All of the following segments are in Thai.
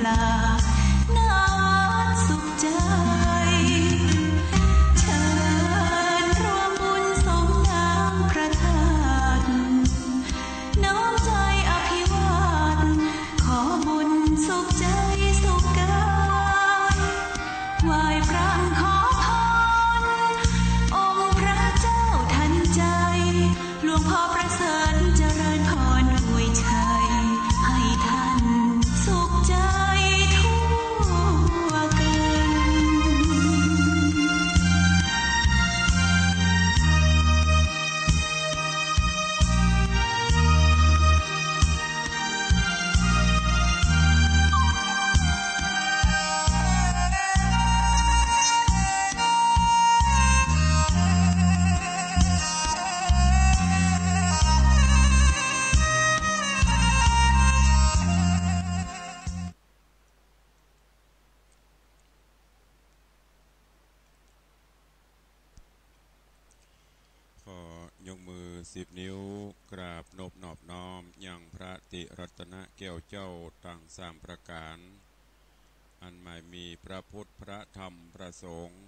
ลาหน้าวัดสุขใจเชิญรวมบุญสมน้ำพระธาตุน้อมใจอภิวาทขอบุญสุขใจสุขกายไหว้พระขอพรองค์พระเจ้าทันใจหลวงพ่อประเสริฐเจริญพรอวยชัยให้ท่านสุขใจทั่วกันยกมือ10 นิ้วกราบนบนอบน้อมยังพระติรัตนแก้วเจ้าทั้ง3ประการอันหมายมีพระพุทธพระธรรมพระสงฆ์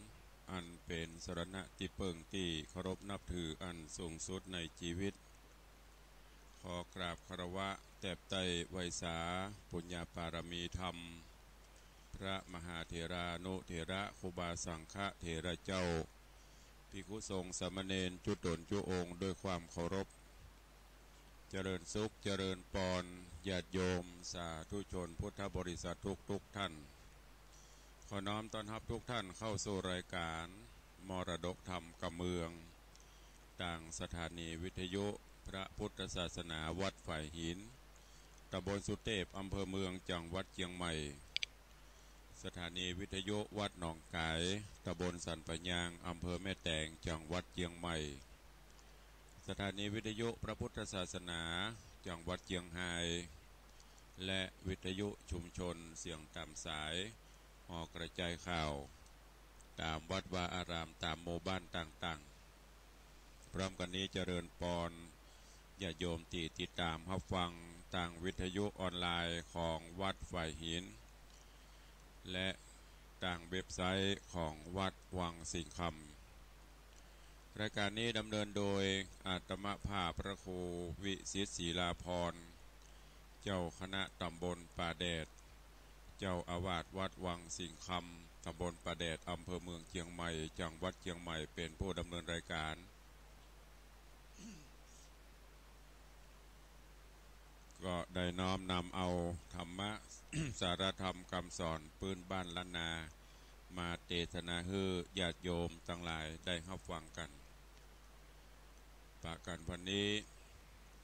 อันเป็นสรณะที่เปิงที่เคารพนับถืออันสูงสุดในชีวิตขอกราบคารวะแตบไตไวสาปุญญาปารมีธรรมพระมหาเถรานุเถระครูบาสังฆเถระเจ้าภิกขุสงฆ์สามเณรจุตนจุองค์ด้วยความเคารพเจริญสุขเจริญปรญาติโยมสาธุชนพุทธบริษัททุกท่านขอน้อมต้อนรับทุกท่านเข้าสู่รายการมรดกธรรมกับเมืองต่างสถานีวิทยุพระพุทธศาสนาวัดฝ่ายหินตำบลสุเทพอำเภอเมืองจังหวัดเชียงใหม่สถานีวิทยุวัดหนองกายตำบลสันปะยางอำเภอแม่แตงจังหวัดเชียงใหม่สถานีวิทยุพระพุทธศาสนาจังหวัดเชียงรายและวิทยุชุมชนเสียงตามสายออกกระจายข่าวตามวัดวาอารามตามหมู่บ้านต่างๆพร้อมกันนี้เจริญปรญาติโยมที่ติดตามรับฟังทางวิทยุออนไลน์ของวัดฝ่ายหินและต่างเว็บไซต์ของวัดวังสิงห์คำรายการนี้ดำเนินโดยอาตมภาพพระครูวิสิตศรีลาภรณ์เจ้าคณะตำบลป่าแดดเจ้าอาวาสวัดวังสิงห์คำตำบลป่าแดดอำเภอเมืองเชียงใหม่จังหวัดเชียงใหม่เป็นผู้ดำเนินรายการก็ได้น้อมนำเอาธรรมะ สารธรรมคำสอนปืนบ้านล้านนามาเทศนาให้ญาติโยมทั้งหลายได้รับฟังกันประการวันนี้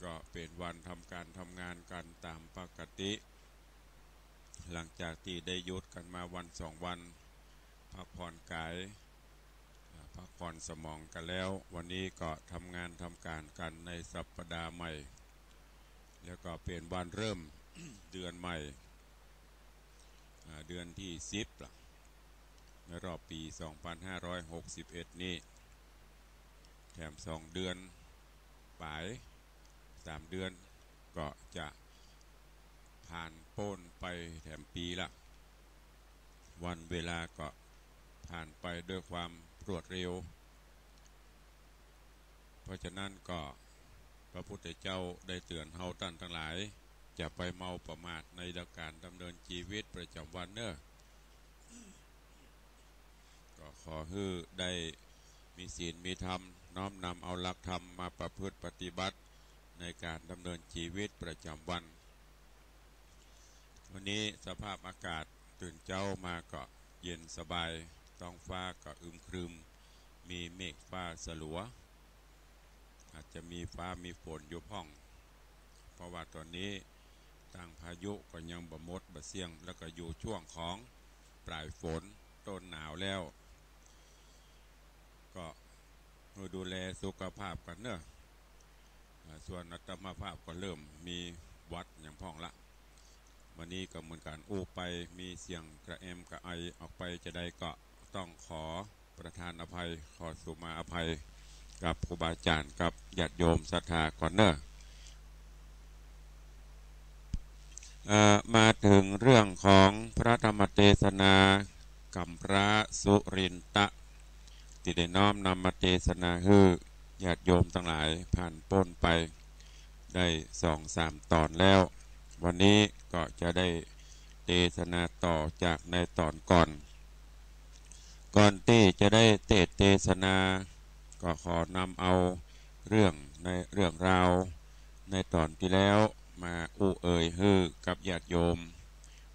ก็เป็นวันทำการทำงานกันตามปกติหลังจากที่ได้หยุดกันมาวัน2 วันพักผ่อนกายพักผ่อนสมองกันแล้ววันนี้ก็ทำงานทำการกันในสัปดาห์ใหม่แล้วก็เป็นวันเริ่ม เดือนใหม่เดือนที่10ละในรอบปี2561นี้แถม2 เดือนปลาย3 เดือนก็จะผ่านพ้นไปแถมปีละวันเวลาก็ผ่านไปด้วยความรวดเร็วเพราะฉะนั้นก็พระพุทธเจ้าได้เตือนเฮาท่านทั้งหลายจะไปเมาประมาทในการดำเนินชีวิตประจำวันเนอะก็ขอให้ได้มีศีลมีธรรมน้อมนำเอาหลักธรรมมาประพฤติปฏิบัติในการดำเนินชีวิตประจำวันวันนี้สภาพอากาศตื่นเช้ามาก็เย็นสบายท้องฟ้าก็อึมครึมมีเมฆฟ้าสลัวอาจจะมีฟ้ามีฝนอยู่พ่องเพราะว่าตอนนี้ต่างพายุก็ยังบ่หมดบ่เสี่ยงแล้วก็อยู่ช่วงของปลายฝนต้นหนาวแล้วก็ดูแลสุขภาพกันเนอะส่วนอัตมาภาพก็เริ่มมีวัดอย่างพ่องละวันนี้ก็เหมือนกันอู้ไปมีเสียงกระแอมกระไอออกไปจะได้ก็ต้องขอประทานอภัยขอสุมาอภัยกับครูบาอาจารย์กับญาติโยมศรัทธาก่อนเนอะ มาถึงเรื่องของพระธรรมเทศนากัมพระสุรินตะที่ได้น้อมนำมาเทศนาให้ญาติโยมทั้งหลายผ่านพ้นไปได้2-3 ตอนแล้ววันนี้ก็จะได้เทศนาต่อจากในตอนก่อนที่จะได้เทศนาก็ขอนำเอาเรื่องราวในตอนที่แล้วมาเอ่ยฮือกับญาติโยม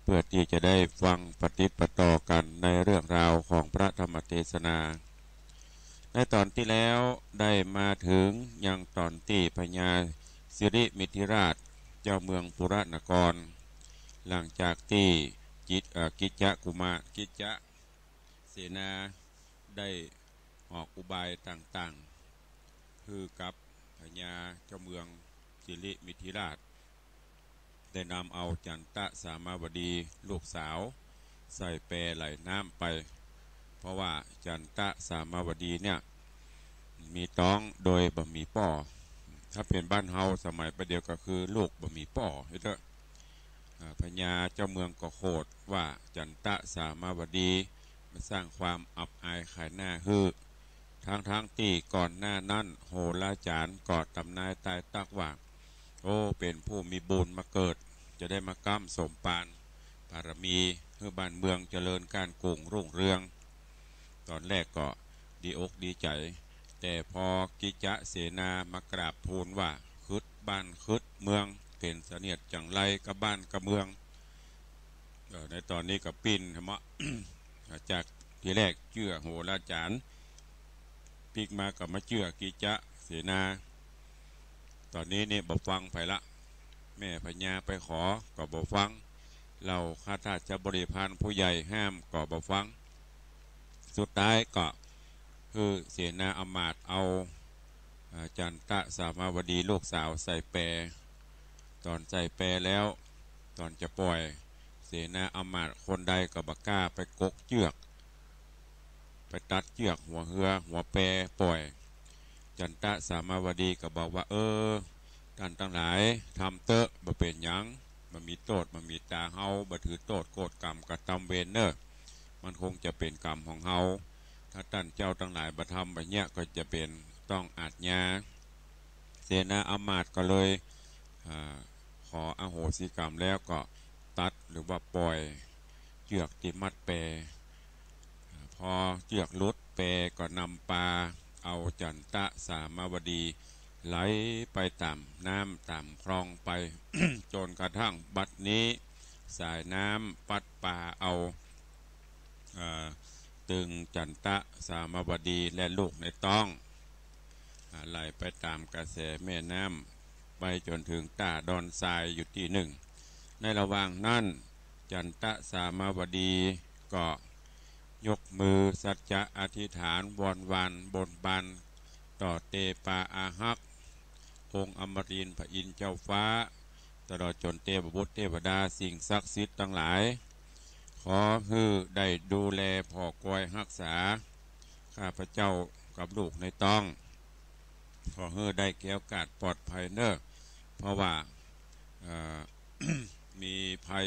เพื่อที่จะได้ฟังปฏิปต่อกันในเรื่องราวของพระธรรมเทศนาในตอนที่แล้วได้มาถึงยังตอนที่พญาสิริมิถิราชเจ้าเมืองปุระนครหลังจากที่กิจจกุมารกิจจเสนาได้ออกอุบายต่างๆคือกับพญาเจ้าเมืองสิริมิถิราชได้นำเอาจันตะสามาวดีลูกสาวใส่แปไหลน้ำไปเพราะว่าจันตะสามาวดีเนี่ยมีท้องโดยบะหมี่ป่อถ้าเป็นบ้านเฮาสมัยประเดียวก็คือลูกบะหมี่ป่อเถอะพญาเจ้าเมืองก็โคดว่าจันตะสามาวดีมาสร้างความอับอายขายหน้าฮือทั้งที่ก่อนหน้านั้นโหราจารย์กอดตำนายตายตักว่าโอ้เป็นผู้มีบุญมาเกิดจะได้มาก้ำสมปานบารมีเพื่อบ้านเมืองเจริญการกุ่งรุ่งเรืองตอนแรกก็ดีอกดีใจแต่พอกิจเสนามากราบทูลว่าคึดบ้านคึดเมืองเป็นเสนียดจังไรกับบ้านกับเมืองในตอนนี้กับปิ้นธรรมะ จากทีแรกเชื่อโหราจารย์พลิกมากับมาเชื่อกิจเสนาตอนนี้เนี่ยบอกฟังไปละแม่พญาไปขอก็บอกฟังเราข้าราชบริพารผู้ใหญ่ห้ามก็บอกฟังสุดท้ายก็คือเสนาอมาตย์เอาจันตะสามาวดีลูกสาวใส่แปรตอนใส่แปรแล้วตอนจะปล่อยเสนาอมาตย์คนใดก็บักกล้าไปกกเชือกไปตัดเชือกหัวเหือหัวแปรปล่อยจันตะสามาวดีก็บอกว่าท่านทั้งหลายทำเตอะบ่เป็นหยังมันมีโทษมันมีตาเฮาบ่ถือโทษโกรธกรรมกระทำเวรเนอะมันคงจะเป็นกรรมของเฮาถ้าท่านเจ้าทั้งหลายบ่ทำแบบเนี้ยก็จะเป็นต้องอาญาเสนาอมาตย์ก็เลยขออโหสิกรรมแล้วก็ตัดหรือว่าปล่อยเชือกที่มัดแปรพอเชือกลุดแปรก็นำปลาเอาจันตะสามาวดีไหลไปตามน้ำตามคลองไป จนกระทั่งบัดนี้สายน้ำปัดป่าเอาตึงจันตะสามาวดีและลูกในต้องไหลไปตามกระแสแม่น้ำไปจนถึงตาดอนทรายอยู่ที่หนึ่งในระหว่างนั้นจันตะสามาวดีก็ยกมือสัจจะอธิษฐานวอนวันบนบานต่อเตปาอาหักองค์อมรินทร์พระอินทร์เจ้าฟ้าตลอดจนเทพบุตรเทวดาสิ่งศักดิ์สิทธิ์ทั้งหลายขอให้ได้ดูแลพ่อกอยรักษาข้าพเจ้ากับลูกในต้องขอให้ได้แก้วกาดปลอดภัยเนอะเพราะว่า มีภัย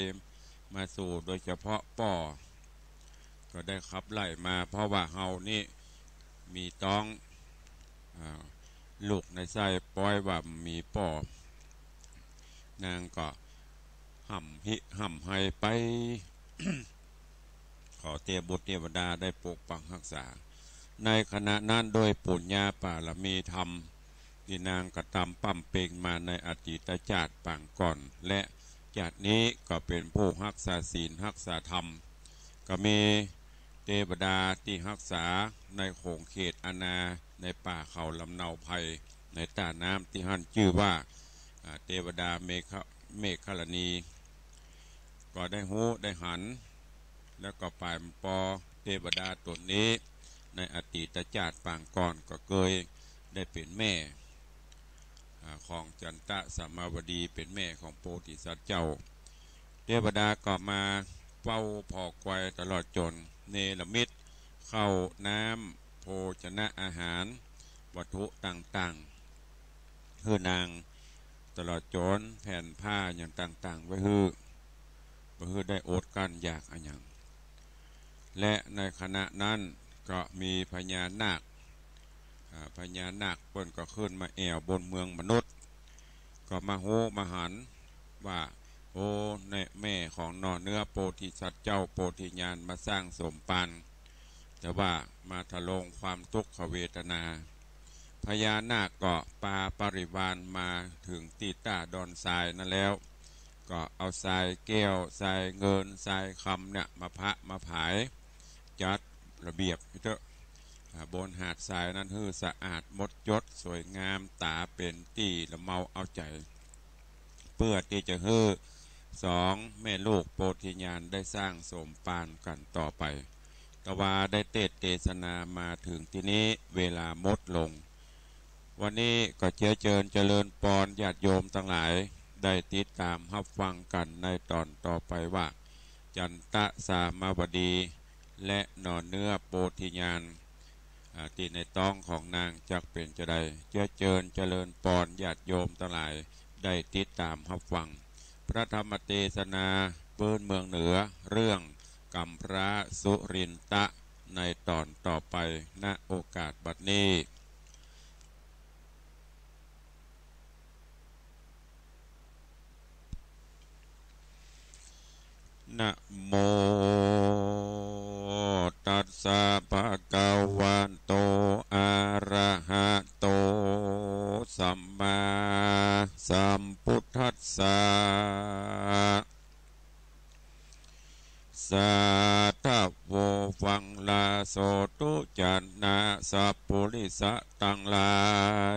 มาสู่โดยเฉพาะป่อก็ได้ขับไล่มาเพราะว่าเฮานี่มีต้องลูกในไส้ปล่อยว่ามีป่อนางก็ห่ำให้ไป ขอเทพบุตรเทวดาได้ปกปักรักษาในขณะนั้นโดยปุญญาปารมีธรรมที่นางกระทำปั้มเป่งมาในอดีตชาติปางก่อนและชาตินี้ก็เป็นผู้รักษาศีลรักษาธรรมก็มีเทวดาที่รักษาในโขงเขตอาณาในป่าเขาลำเนาภัยในตาน้ำที่หันชื่อว่าเทวดาเมฆลณีก็ได้หูได้หันแล้วก็ปลายปอเทวดาตัวนี้ในอดีตชาติปางก่อนก็เคยได้เป็นแม่ของจันตะสามาวดีเป็นแม่ของโพธิสัตว์เจ้าเทวดาก็มาเฝ้าพอกไว้ตลอดจนเนรมิตเข้าน้ำโภชนะอาหารวัตถุต่างๆคือนางตลอดจนแผ่นผ้าอย่างต่างๆไว้ฮือ เพื่อได้อดกันอยากอันยังและในขณะนั้นก็มีพญานาคเปิ้นก็ขึ้นมาแอวบนเมืองมนุษย์ก็มาโหมาหันว่าโอ้ในแม่ของนอเนื้อโพธิสัตว์เจ้าโพธิญาณมาสร้างสมปันแต่ว่ามาทะลงความทุกขเวทนาพญานาคก็ปาปริวารมาถึงตีต้าดอนทรายนั่นแล้วก็เอาทรายแก้วทรายเงินทรายคำเนี่ยมาพระมาผายจัดระเบียบเถอะบนหาดทรายนั้นฮือสะอาดมดยศสวยงามตาเป็นตีละเมาเอาใจเพื่อที่จะฮือสองแม่ลูกโพธิญาณได้สร้างสมปานกันต่อไปแต่ว่าได้เทศนามาถึงที่นี้เวลาหมดลงวันนี้ก็เจริญปอนญาติโยมทั้งหลายได้ติดตามรับฟังกันในตอนต่อไปว่าจันตะสามาวดีและนอนเนื้อโพธิญาณที่ในต้องของนางจักเป็นจะได้เจริญปอนญาติโยมทั้งหลายได้ติดตามรับฟังพระธรรมเทศนาเปิ้นเมืองเหนือเรื่องกัมพระสุรินตะในตอนต่อไปณโอกาสบัดนี้นะโมตัสสะภะคะวะโตอะระหะโตสัมมาสัมพุทธัสสะสัทธะโวฟังลาโสตุจันนาสัพพุริสะตังหลา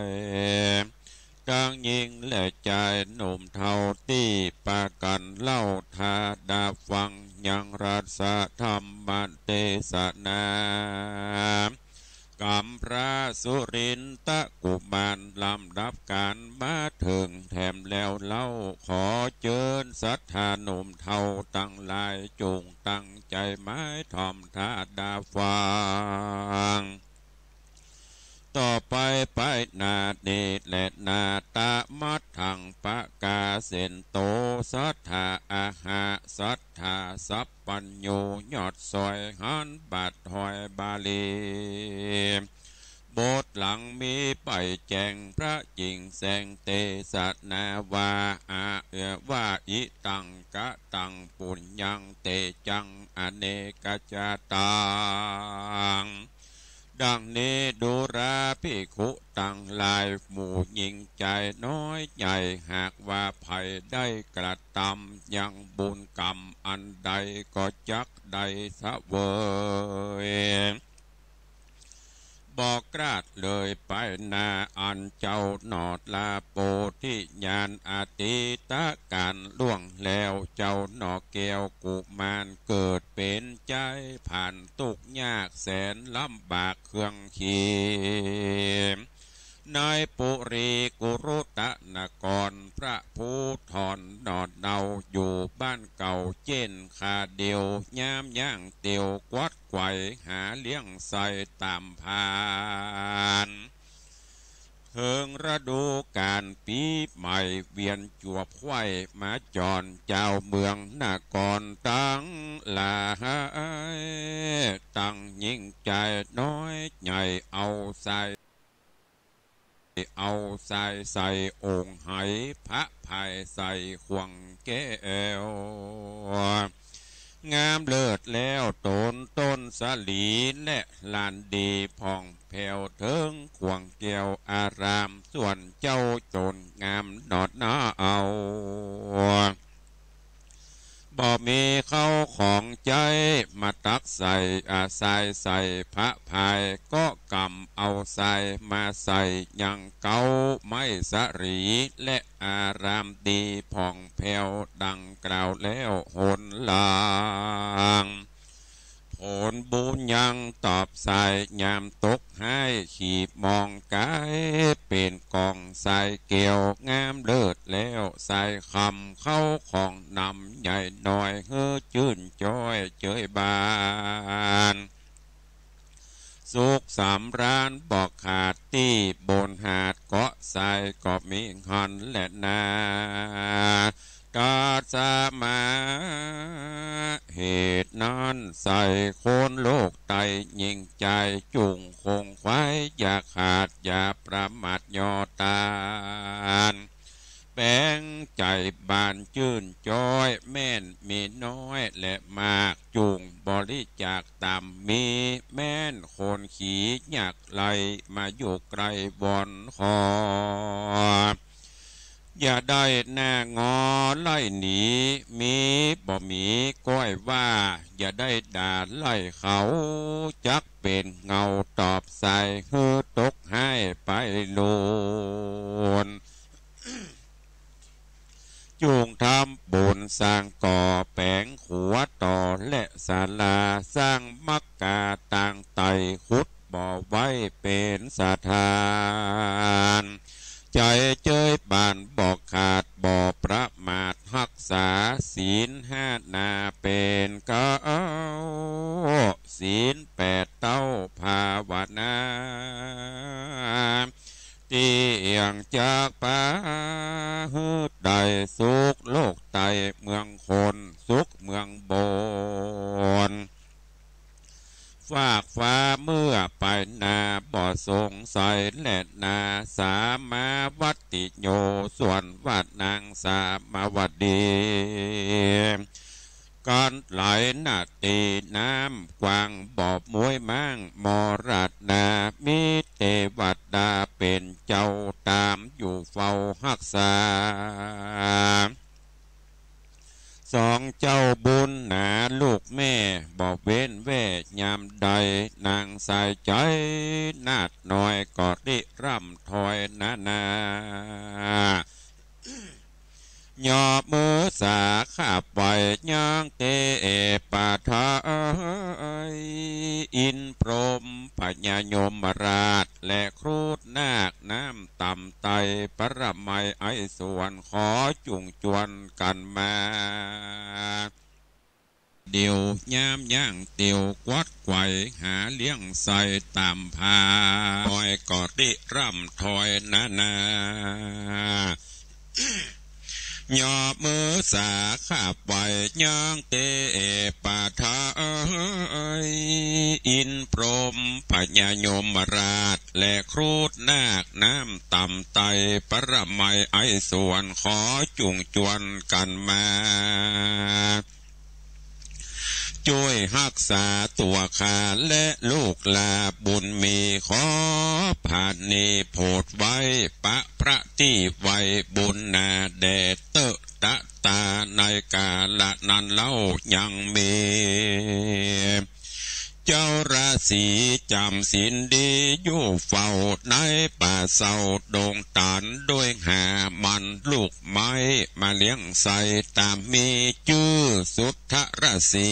ยทั้งหญิงและชายหนุ่มเทาที่ปากันเล่าทาดาฟังยังรัสธรรมเทศนากัมพระสุรินตะกุมารลำดับการมาถึงแถมแล้วเล่าขอเชิญศรัทธาหนุ่มเทาตั้งหลายจงตั้งใจไม้ทอมทาดาฟังต่อไปนาเดชและนาตามัดถังปะกาเสนโตสัทธาอาหาสัทธาสัพปัญโยยอดซอยหันบาดหอยบาลีบทหลังมีไปแจงพระจิงแสงเตสนาวาว่าอิตังกะตังปุญญังเตจังอเนกจาตังดังนี้ดูราภิกขุตั้งหลายหมู่หญิงใจน้อยใหญ่หากว่าภัยได้กระทำยังบุญกรรมอันใดก็จักได้สะเวยบอกกราดเลยไปนาอันเจ้าหนอดลาโปที่ญาณอาติตะการล่วงแล้วเจ้าหนอแก้วกุมารเกิดเป็นใจผ่านทุกยากแสนลำบากเครื่องขีนายปุรีกุรุตะนกรพระภูธรนอดเนาอยู่บ้านเก่าเจนคาเดียวย้ำย่างเตียวกวัดไกวหาเลี้ยงใส่ตามพานเพิงฤดูการปีใหม่เวียนจวบไข่มาจอนเจ้าเมืองนครตั้งหลายตั้งยิ่งใจน้อยใหญ่เอาใส่องค์ไหพระภายใส่ขวงแก้วงามเลิศแล้วต้นสลีและลานดีผ่องแผ่วเทิงขวงแก้วอารามส่วนเจ้าโจรงามนอดน้าเอาบ่มีเข้าของใจมาตักใส่ใส่พระภายก็กำเอาใส่มาใส่ยังเกาไม่สรีและอารามดีผ่องแผ่วดังกล่าวแล้วหนลางผลบุญยังตอบใส่ยามตกให้ขีบมองกายเป็นกองใส่เกี่ยวงามเลิศแล้วใส่คำเข้าของนำใหญ่หน่อยเฮือจื่นจ้อยเจยบานสุขสำราญบอกขาดที่บนหาดเกาะทรายก็มีหันและนา ตาสมาเหตุนั้นใส่คนโลกไตยิ่งใจจุงคงไว้อย่าขาดอย่าประมาทย่อตานแบ่งใจบานจื่นจอยแม่นมีน้อยและมากจุงบริจาคตามมีแม่นคนขี่อยากไหลมาอยู่ไกลบอนคออย่าได้หน้างอไล่หนีมีบ่มีก้อยว่าอย่าได้ด่าไล่เขาจักเป็นเงาตอบใส่ฮือตกให้ไปโลนจุงทำบุญสร้างก่อแปลงขัวต่อและศาลาสร้างมักกาต่างไตขุดบ่อไว้เป็นสถานใจเจยบานบอกขาดบ่อประมาทรักษาศีลห้านาเป็นเก้าศีลแปดเต้าภาวนาเตียงจากป่าฮืดได้สุขโลกไตเมืองคนสุขเมืองบนฝากฟ้าเมื่อไปนาบ่สงสัยและนาสามาวัตติโยส่วนวัดนางสามาวดีการไหลนาตีน้ำกวางบอบมวยมั่งมรัดนามิเตวัดดาเป็นเจ้าตามอยู่เฝ้ารักษาสองเจ้าบุญหนาลูกแม่บอกเว้นแว่ยามใดนางสายใจนาดหน่อยกอดดิร่ำถอยนาย่อมือสาขาบไว้ย่างเตปาทายอินพรหมพญายมราชและครูดนาคน้ำต่ำไตปรมัยไอส่วนขอจุงจวนกันมาเดียวย่ามย่างเตียวกวัดไกวหาเลี้ยงใส่ตามพาถอยกอดดิร่ำถอยนาย่อมือสาขาบไว้ย่างเตปาทายอินพรหมพญายมราชและครูดนาคน้ำต่ำไตปรมัยไอส่วนขอจุงจวนกันมาช่วยรักษาตัวข้าและลูกลาบุญมีขอผ่านนี้โพดไว้ปะพระที่ไว้บุญนาแดเตอะตะตาในกาละนั้นเล่ายังมีเจ้าราศีจำศีลดีอยู่เฝ้าในป่าเศร้าโด่งตานด้วยหามันลูกไม้มาเลี้ยงใส่ตามมีชื่อสุทธราศี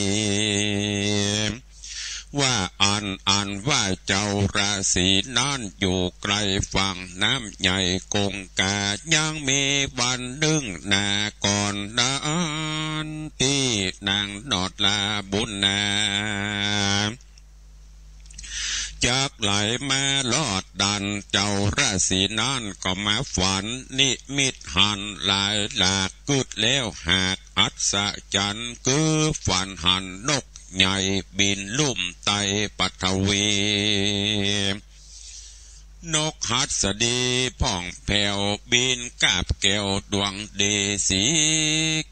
ว่าอันว่าเจ้าราศีนั้นอยู่ไกลฝั่งน้ำใหญ่กงกายังมีวันหนึ่งนาก่อนนั้นที่นางนอดลาบุญนาจากไหลมาลอดดันเจ้าราศีนั้นก็มาฝันนิมิตหันหลายหลากกึดแล้วหากอัศจรรย์คือฝันหันนกใหญ่บินลุ่มไตปัทวีนกหัสดีพ่องแผ่วบินกาบแก้วดวงดีสี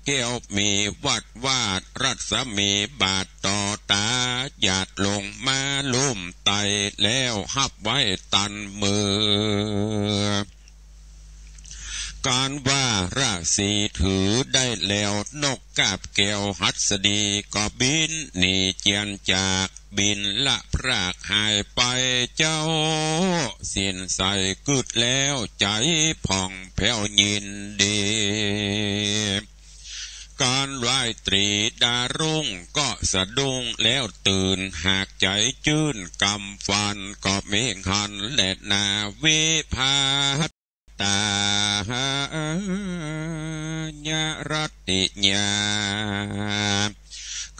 แก้วมีวัดวาดรัศมีบาทต่อตาหยาดลงมาลุ่มไตแล้วหับไว้ตันมือการว่าราศีถือได้แล้วนกกาบแก้วหัสดีก็บินหนีเจียนจากบินละพรากหายไปเจ้าสิ้นใส่กึดแล้วใจผ่องแผ้วยินดีการไหว้ตรีดารุ่งก็สะดุ้งแล้วตื่นหากใจจื้นกำฟันก็เมฆหันและนาวิภาตาญารัตติญา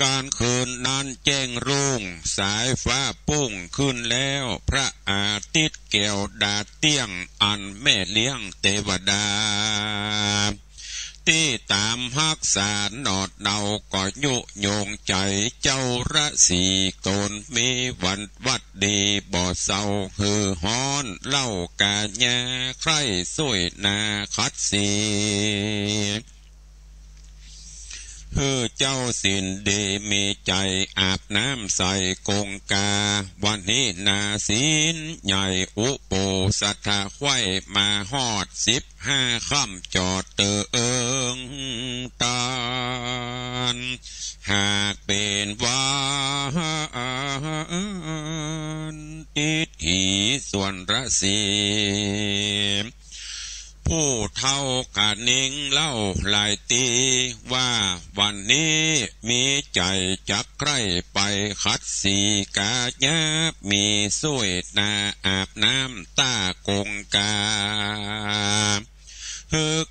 การคืนนั้นแจ้งรุ่งสายฟ้าปุ้งขึ้นแล้วพระอาทิตย์แก้วดาเตี้ยงอันแม่เลี้ยงเทวดาเท ที่ตามฮักษาหนอดเนาก็ยุโยงใจเจ้าระสีโกนมีวันวัดดีบ่เศร้าฮือฮ้อนเล่ากาญาใครสวยนาคัดสีเจ้าสินดีมีใจอาบน้ำใส่กงกาวันนี้นาศีลใหญ่อุโปสัทธาไว้มาฮอด15 ค่ำจอดเตงตานหากเป็นวันติดหีส่วนระสีผู้เท่ากะนิ่งเล่าหลายตีว่าวันนี้มีใจจักใครไปคัดสีกาญามีสวยนาอาบน้ำตากงกา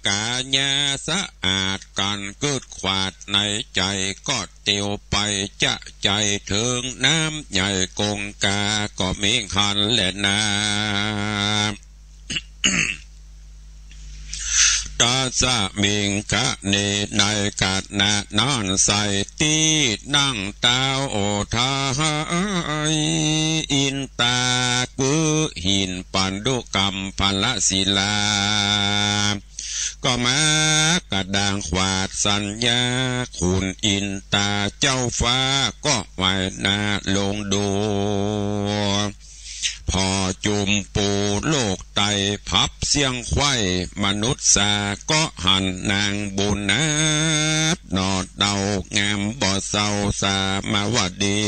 กาญาสะอาดกันเกิดขวาดในใจก็เตียวไปจะใจถึงน้ำใหญ่กงกาก็มีหันแหละนาตาสะมิงกะเนในกาดนานอนใส่ตีนั่งตาโอทายอินตากุหินปันดุกรรมพละศิลาก็มากระด่างขวาดสัญญาคุณอินตาเจ้าฟ้าก็ไหวนาลงดูพอจุมปูโลกไตพับเสียงไข่มนุษย์สาก็หันนางบุญนัดนอดเดางามบ่เศร้าสามาวดี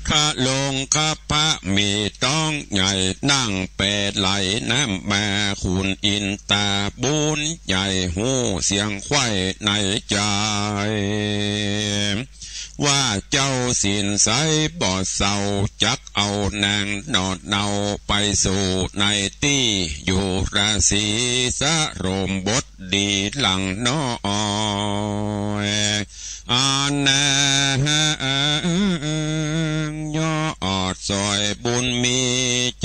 ข้าลงข้าพระมีต้องใหญ่นั่งแปดไหลน้ำมาคุณอินตาบุญใหญ่หูเสียงไข่ในใจว่าเจ้าสินใสบ่เศร้าจักเอานางนอดเนาไปสู่ในที่อยู่ราศีสะรมบทดีหลังน้อยอันนาย่ออดซอยบุญมี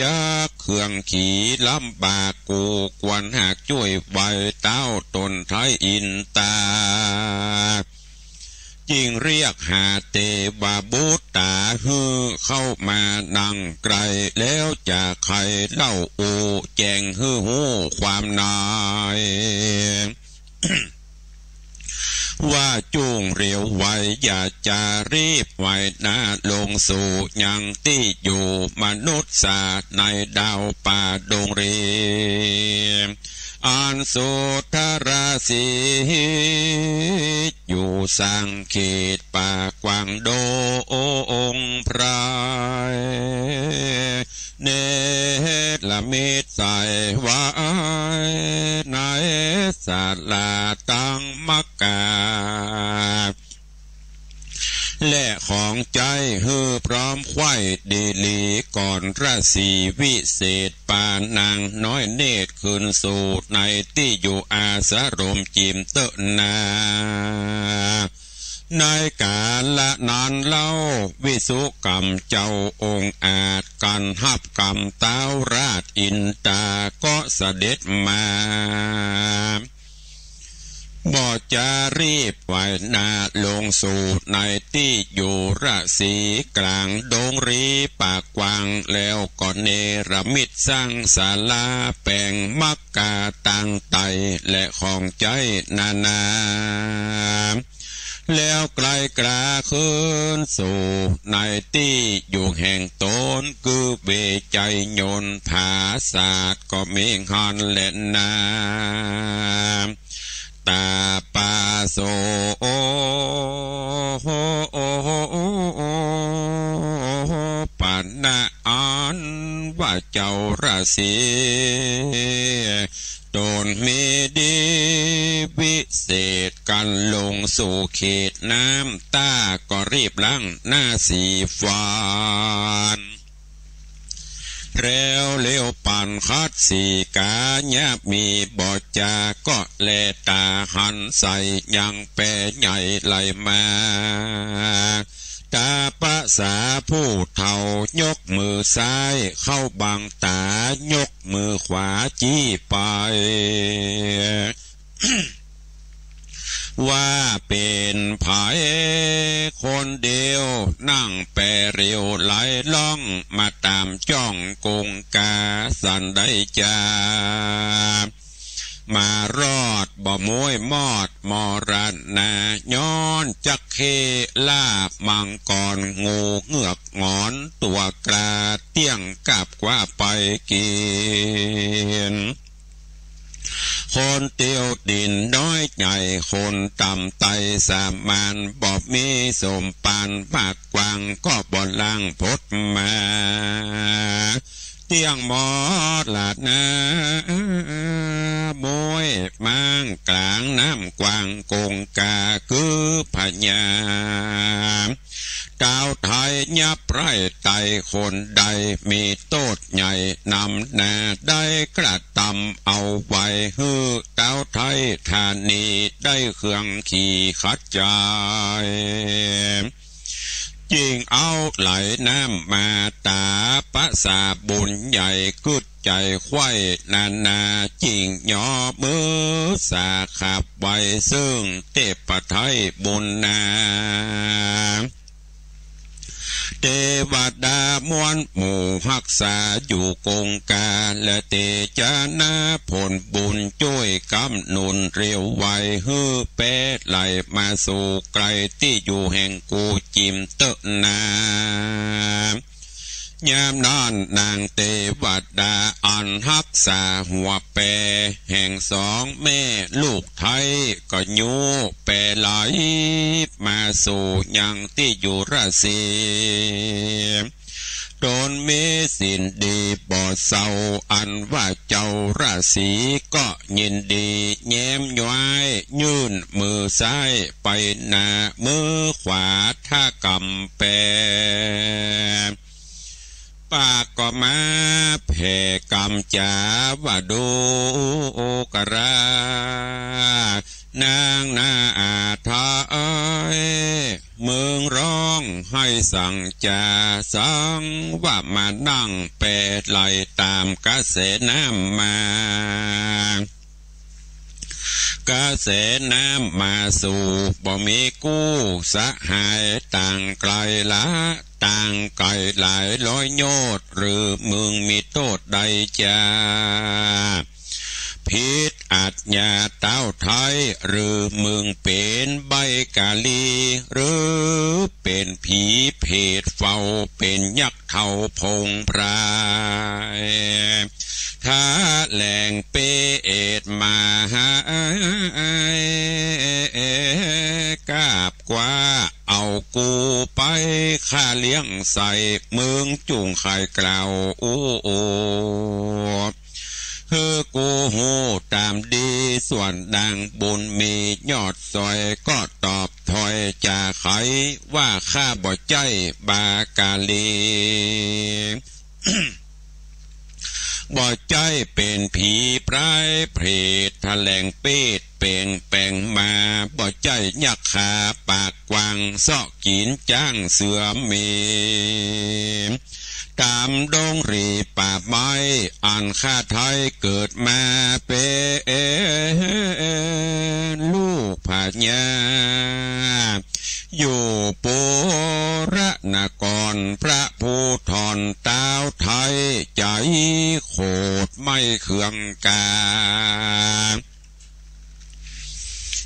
จักเครื่องขี่ลำบากกูกวนหากช่วยใบเต้าตนไทยอินตายิ่งเรียกหาเตวาบุตตาฮือเข้ามานั่งไกลแล้วจะใครเล่าโอแจงฮือหูความนาย ว่าจูงเรียวไว้อย่าจะรีบไว้นาลงสู่ยังที่อยู่มนุษย์ศาสตร์ในดาวป่าดงเรีอันสุทราศีอยู่สร้างเขตป่ากวางโดองพรายเนตรละมิตรใส่ไว้ในศาลาตั้งมักกาและของใจฮือพร้อมไข่ดีลีก่อนราศีวิเศษปานางน้อยเนตรขึ้นสู่ในที่อยู่อาสรมจิมเตนาในกาละนานเล่าวิสุกรรมเจ้าองค์อาจกันหับกรรมเต้าราชอินตาก็เสด็จมาบ่จะรีบไว้นาลงสู่ในที่อยู่ราศีกลางดงรีปากกว้างแล้วก็เนรมิตสร้างศาลาแปลงมักกาตั้งไตและของใจนานาแล้วไกลกลาขึ้นสู่ในที่อยู่แห่งตนคือเบใจโยนผาศาสตร์ก็มีหันและนาตาปาโสปันนาอันว่าเจ้าราศีโดนมีดีวิเศษกันลงสู่เขตน้ำตาก็รีบล้างหน้าสีฟ้านแล้วเลี้ยวปั่นคัดสีกาญาบมีบอจาก็แลตาหันใส่ยังแปรใหญ่ไหลมาตาปะ ษาผู้เฒ่ายกมือซ้ายเข้าบังตายกมือขวาจี้ไปว่าเป็นไผคนเดียวนั่งแปรเรียวไหลล่องมาตามจ้องกงกาสันได้จามารอดบ่มวยมอดมรณาย้อนจักเคลาบมังกรงูเงือกงอนตัวกระเตี้ยงกับกว่าไปกินคนเตียวดินน้อยใหญ่คนต่ำไตสามานบอบมีสมปานปากกวางก็บ่ล่างพดมาเตียงหมอหลาดนามวยมังกลางน้ำกวางกงกาคือพญาดาวไทยยับไร่ไตคนใดมีโตดใหญ่นำนาได้กระตำเอาไว้ฮือดาวไทยธานีได้เครื่องขี่ขัดใจยิงเอาไหลน้ำมาตาปะสาบุญใหญ่กึดใจไข่นาจิงย่อมือสาขับไว้ซึ่งเทพไทยบุญนาเทวดามวลหมู่รักษาอยู่กงกาและเตจานาผลบุญช่วยกำนุนเรียวไว้ฮือเป๊ดไหลมาสู่ไกลที่อยู่แห่งกูจิมเตนายามนอนนางเทวดาอันรักษาหัวแปรแห่งสองแม่ลูกไทยก็ยูแปรไหลมาสู่ยังที่อยู่ราศีโดนเมสินดีบ่เศร้าอันว่าเจ้าราศีก็ยินดีแย้มย้อยยื่นมือซ้ายไปหน้ามือขวาท่ากำแปรปากก็มาแผ่กำจาว่าดูกรานางนาทายเมืองร้องให้สั่งจาสังว่ามานั่งแปดไหลตามกระแสน้ำมากระแสน้ำมาสู่บ่มีกู้สหายต่างไกลละต่างไกลหลายร้อยโยชน์หรือมึงมีโทษใดจาพิษอาจญาเต้าไทยหรือมึงเป็นใบกาลีหรือเป็นผีเพศเฝ้าเป็นยักษ์เท่าพงพรายถ้าแหล่งเปเอดมาหากาบกว่าเอากูไปข้าเลี้ยงใส่เมืองจุงไข่กล่าวโอ้เฮอกูหูตามดีส่วนดังบุญมียอดซอยก็ตอบถอยจากไขว่าข้าบ่ใจบากาลี บ่ใจเป็นผีพรายเพรตแถลงเป็ดเป่งแป่งมาบ่ใจยักขาปากกวางซอกกินจ้างเสือเมตามดงรีป่าไม้อันข้าไทยเกิดมาเป็นลูกผาญาอยู่ปุระนกรพระภูธรเต้าไทยใจโคตรไม่เคืองกา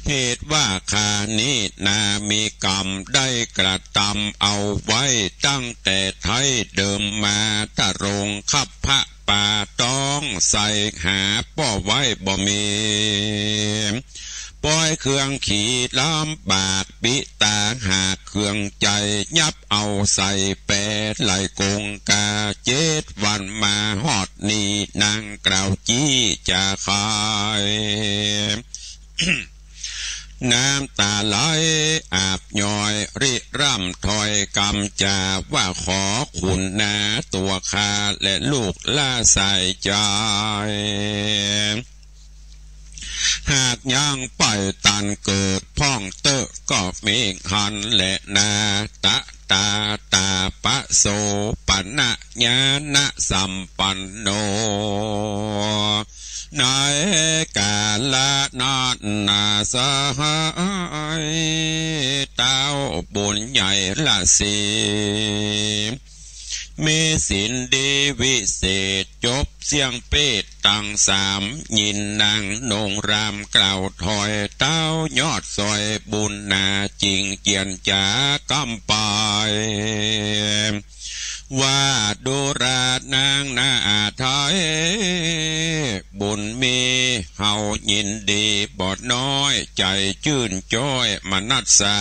เหตุว่าข้านี้นามีกรรมได้กระทำเอาไว้ตั้งแต่ไทยเดิมมาตะรงขับพระป่าต้องใส่หาป้อไว้บ่มีปล่อยเครื่องขี่ลำบากปิตาหากเครื่องใจยับเอาใส่แปดไหลกงกา7 วันมาฮอดนี่นางกล่าวจี้จะขาย น้ำตาไหลอาบย้อยริร่ำถอยกำจาว่าขอคุณนาตัวข้าและลูกล่าใส่ใจหากยังปล่อยตันเกิดพ่องเตอะก็เมฆหันและนาตา ปะโสปนะญาณสัมปันโนในกาลนั้นนาสหายเต้าบุญใหญ่ละสีมีสินดีวิเศษจบเสียงเป็ดตั้งสามยินนางนงรามกล่าวถอยเต้ายอดซอยบุญนาจริงเจียนจากำปายว่าดูราดนางนาถอยบุญมีเฮายินดีบอดน้อยใจชื่นจ้อยมนัสสา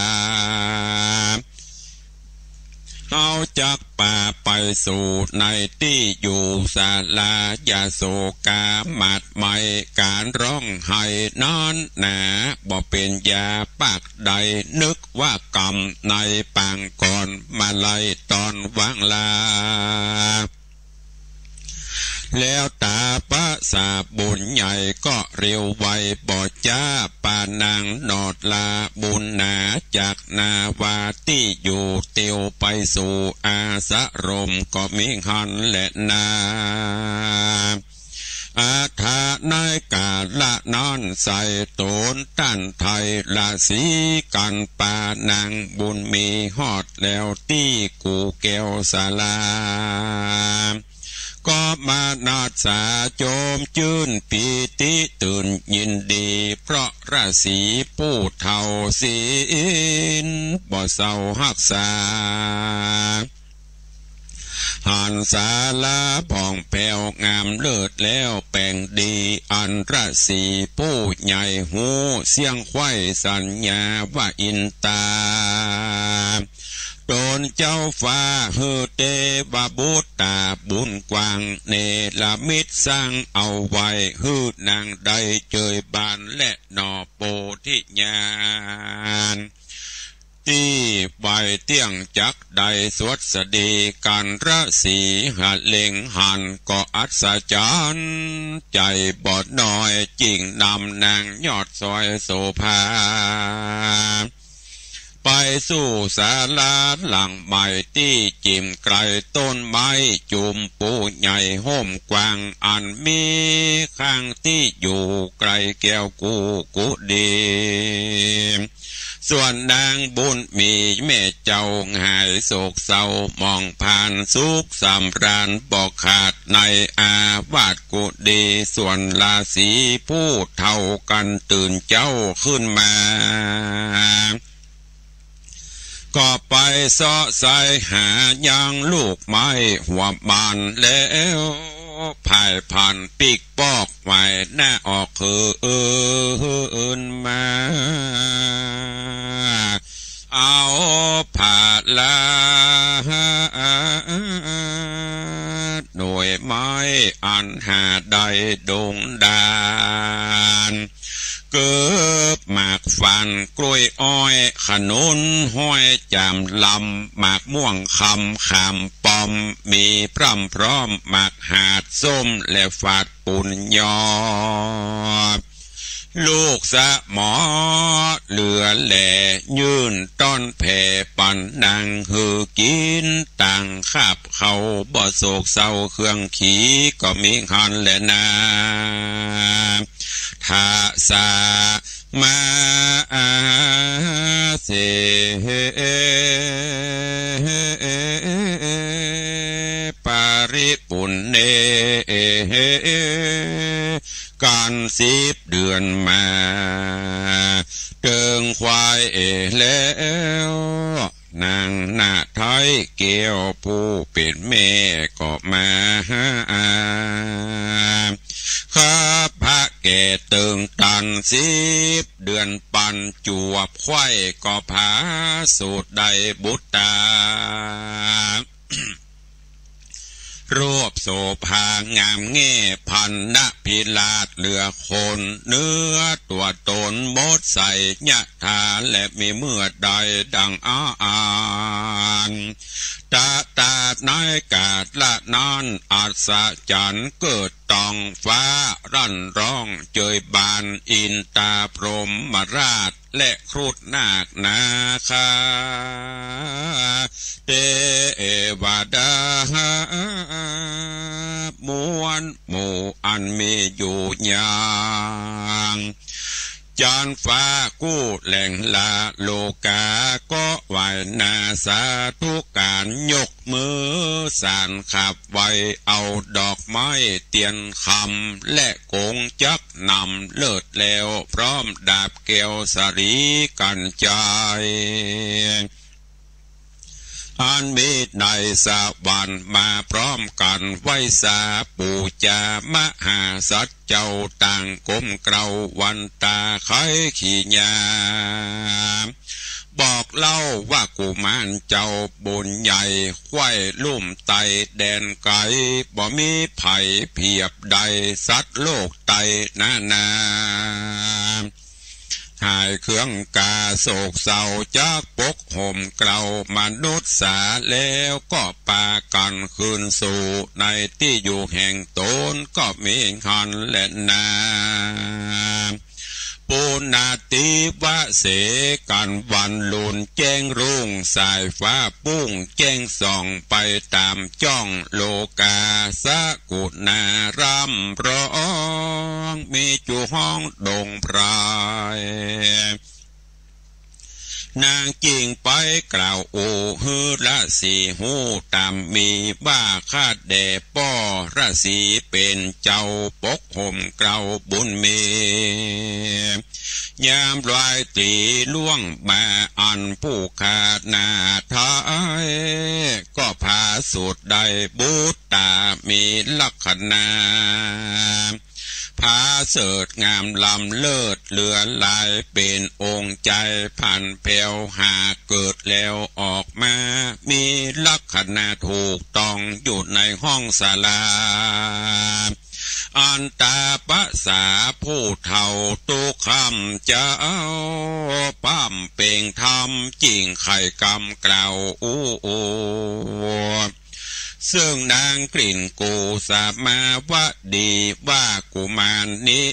เอาจากป่าไปสู่ในที่อยู่ศาลายาโศกามาดไม่การร้องไห้นอนหนาบ่เป็นยาปากใดนึกว่ากรรมในปางก่อนมาไล่ตอนวางลาแล้วตาปะสาบุญใหญ่ก็เร็วไวบ่จ้าปานางนอดลาบุญนาจากนาวาที่อยู่เตียวไปสู่อาสะรมก็มีหันและนาอาถานายกาละนอนใส่โตนต้านไทยละสีกันปานางบุญมีฮอดแล้วที่กูแก้วสาลาก็มานาสาโจมจื่นปีติตื่นยินดีเพราะราศีผู้เท่าศีลบ่เศร้าหักษาหันศาลาผ่องแผ้วงามเลิศแล้วแป่งดีอันราศีผู้ใหญ่หูเสียงไข้สัญญาว่าอินตาโดนเจ้าฟ้าเฮเตวบุตตาบุญกวางเนลมิตรสร้างเอาไว้ฮืนางใดเจยบานและนอโปธิญาณที่ใบเตี้ยงจักใดสวดสดีการระสีหัดเล็งหันก็อัศจรรย์ใจบอดน้อยจริงนำนางยอดซอยโสภาไปสู่ศาลาหลังใหม่ที่จิมไกลต้นไม้จุมปูใหญ่ห่มกว้างอันมีข้างที่อยู่ไกลแก้วกุดีส่วนนางบุญมีแม่เจ้าหายโศกเศร้ามองผ่านสุขสำราญบอกขาดในอาวาสกุดีส่วนราศีผู้เท่ากันตื่นเจ้าขึ้นมาก็ไปเสาะใส่หายางลูกไม้หัวบานแล้วภายผ่านปีกปอกไว้หน้าออกคืนมาเอาผ่าลาหน่วยไม้อันหาได้ดงดานเกิบหมากฟันกล้วยอ้อยขนุนห้อยจามลำหมากม่วงคำขามปอมมีพร่ำพร้อมหมากหาดส้มและฝาดปุ่นยอลูกสะหมอเหลือแหล่ยื่นต้อนแผ่ปันนางหือกินต่างขับเขาบ่โศกเศร้าเครื่องขี่ก็มีหันและนาทาสามาเสปาริปุณเนการ10 เดือนมาเติงควายแล้วนางนาไทยเกี่ยวผู้เป็นแม่ก็มาข้าพระแก่เติงตัน10 เดือนปันจวบไข่ก็พาสูตรใดบุตตารวบโสภางามแง่พันนพิลาดเหลือคนเนื้อตัวตนบดใส่ยะทาและมีเมื่อใดดังอ่านตานายกาดละนานอัศจรรย์เกิดตองฟ้ารั่นร้องเจยบานอินตาพรหมราชและครุฑนาคนาคา เทวดามวลหมู่อันมีอยู่อย่างจานฟ้ากู้แหล่งลาโลกาก็ไหวนาสาธุการยกมือสานขับไว้เอาดอกไม้เตียนคำและโกงจักนำเลิศแล้วพร้อมดาบแก้วสรีกันใจอันมีในสวรรค์มาพร้อมกันไว้สาปูจามหาสัจเจ้าต่างก้มเกลาวันตาไขขี้ยาบอกเล่าว่ากุมารเจ้าบุญใหญ่ไข้ลุ่มไตแดนไกลบ่มีไผ่เพียบใดสัตว์โลกไตนาหายเครื่องกาโศกเศร้าจากปกห่มเกลามนุษย์สาแล้วก็ปากันคืนสู่ในที่อยู่แห่งตนก็มีหันและนาปูนาติวะเสกันวันลุนแจ้งรุ่งสายฟ้าปุ้งแจ้งส่องไปตามจ้องโลกาสกุณารำร้องมีจูห้องดงพรายนางจิงไปกล่าวโอฮือละสีหูตามมีบ้าคาดแด่ป้อระสีเป็นเจ้าปกห่มเกลาบุญมียามลอยตีล่วงมาอันผู้ขาดนาท้ายก็พาสุดได้บูตามีลักษณะพาเสดงามลำเลิศเลือลายเป็นองค์ใจพันแผ่วหาเกิดแล้วออกมามีลักษณะถูกต้องอยู่ในห้องศาลาอันตาปะสาผู้เท่าตุคำเจ้าปั้มเป่งทำจริงไข่กำกล่าวอู้ซึ่งนางกลิ่นกูสามาวะดีว่ากุมารนี้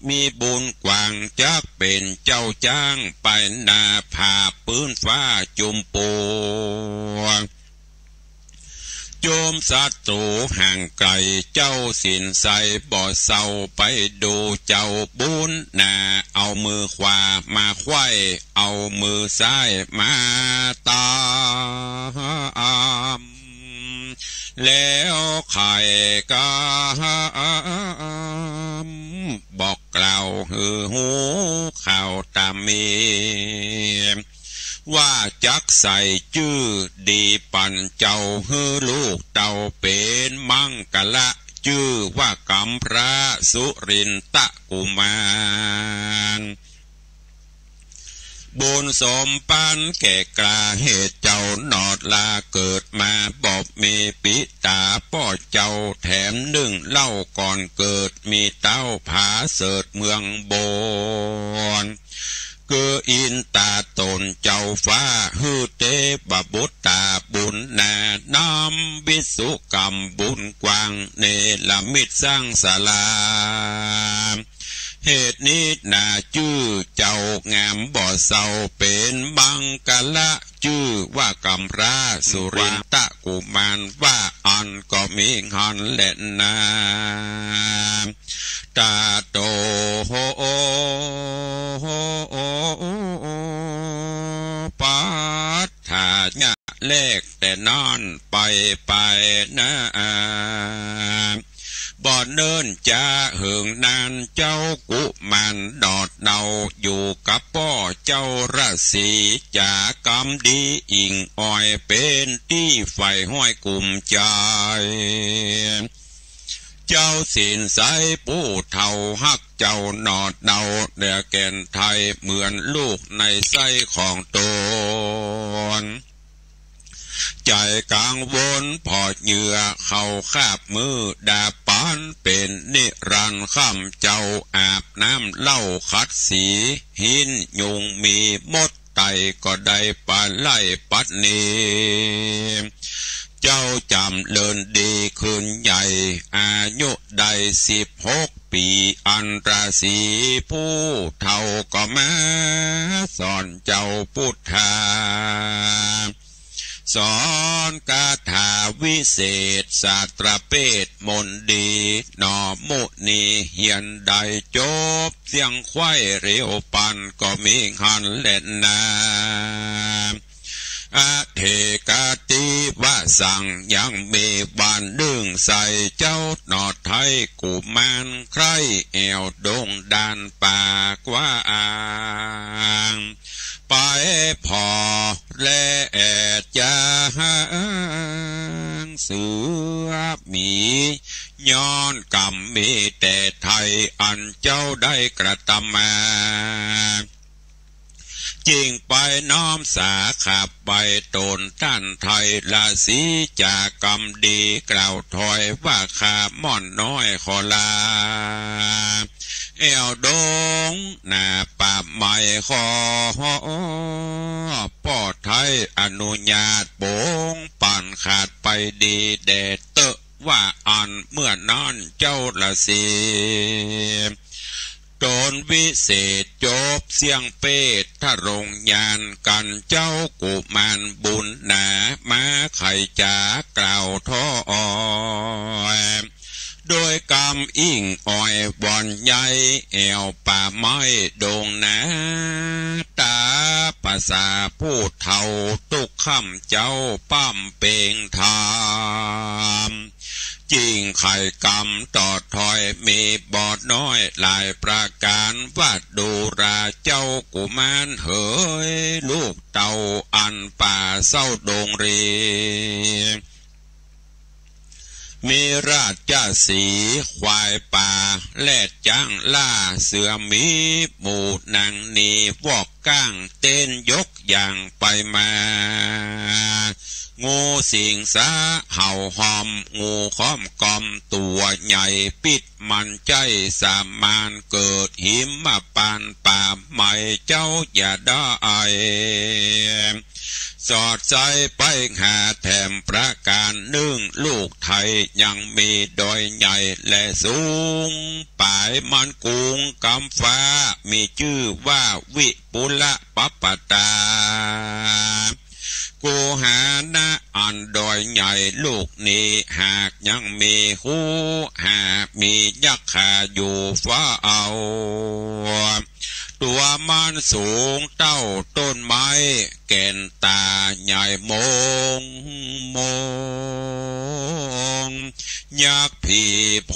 มีบุญกว้างจักเป็นเจ้าจ้างไปนาผ่าปืนฟ้าจุมปูโจมศัตรูห่างไกลเจ้าสินใสบ่อเศร้าไปดูเจ้าบุญนาเอามือขวามาไขว้เอามือซ้ายมาตามแล้วไข่กบอกกล่าวหือหูข่าวตามมีว่าจักใส่ชื่อดีปันเจ้าฮือลูกเต่าเป็นมังกะละชื่อว่ากำพระสุรินตะกุมารบุญสมปันแก่กลาเหตุเจ้าหนอดลาเกิดมาบอกมีปิตาป้อเจ้าแถมนึ่งเล่าก่อนเกิดมีเต้าผาเสดเมืองโบนเกืออินตาตนเจ้าฟ้าฮือเตบบุตตาบุญนาน้ำวิสุกรรมบุญกวางเนลมิตรสร้างศาลาเหตุนี้นาชื่อเจ้างามบ่อเศร้าเป็นบังกะละชื่อว่ากำราสุรินตะกุมารว่าอันก็มีหันและนาตาโตโฮปัฏฐาญะเลขแต่นอนไปนะบ่เนิ่นจะเหิงนานเจ้ากุมารดอดเดาอยู่กับป้อเจ้าราศีจากรรมดีอิงอ้อยเป็นที่ไฟห้อยกลุ่มใจเจ้าสินใสผู้เท่าฮักเจ้าหนอดเดาเดือแก่นไทยเหมือนลูกในไส้ของตนใจกลางวนพอเหยื่อเข้าคาบมือดาปานเป็นนิรันดร์ข้ามเจ้าอาบน้ำเล่าคัดสีหินยุงมีมดไตก็ได้ปลาไล่ปัดนีเจ้าจำเลินดีคืนใหญ่อายุได้16 ปีอันราศีผู้เท่าก็มาสอนเจ้าพุทธา สอนคาถาวิเศษศาสตรเปศมนดีหนอมุนีเฮียนใดจบเสียงควายเรียวปันก็มีหันเล่นนาอาเทกาติวะสั่งยังมีบานดึงใส่เจ้าหนอไทยกุมารใครแอวดงดานปากว่าอ่างไปพอและจะหางเสือมีย้อนกรรมมีแต่ไทยอันเจ้าได้กระทำมาจริงไปน้อมสาขับไปตนท่านไทยราศีจากกรรมดีกล่าวถอยว่าข้าม่อนน้อยขอลาเอวดงหน้าป่าใหม่ขอป้อไทยอนุญาตโปงปั่นขาดไปดีแดดเตอะว่าอันเมื่อนอนเจ้าละสีโดนวิเศษจบเสียงเป็ดถ้ารงยานกันเจ้ากุมารบุญหนามาไข่จากล่าวท้อโดยกรรมอิ่งอ้อยบอนใหญ่แอวป่าไม้ดงนาตาภาษาพูดเท่าตุกคำเจ้าปั้มเป่งทามจริงไข่กรรมต่อถอยมีบอดน้อยหลายประการว่าดูราเจ้ากุมารเฮ้ยลูกเต่าอันป่าเศร้าดงรีมีราชสีควายป่าแลดจ้างล่าเสือมีหมู่นางนีวอกก้างเต้นยกอย่างไปมางูสิงสาเห่าหอมงูค้อมกอมตัวใหญ่ปิดมันใจสามานเกิดหิมมาปานป่าใหม่เจ้าอย่าได้สอดใจไปหาแถมประการหนึ่งลูกไทยยังมีดอยใหญ่และสูงป่ายมันกุงกำฟ้ามีชื่อว่าวิปุละปัปปตากูหาณอันดอยใหญ่ลูกนี้หากยังมีหูหากมียักษ์ขาอยู่ฟ้าเอาตัวมันสูงเต้าต้นไม้แก่นตาใหญ่มองยักษ์ผีพ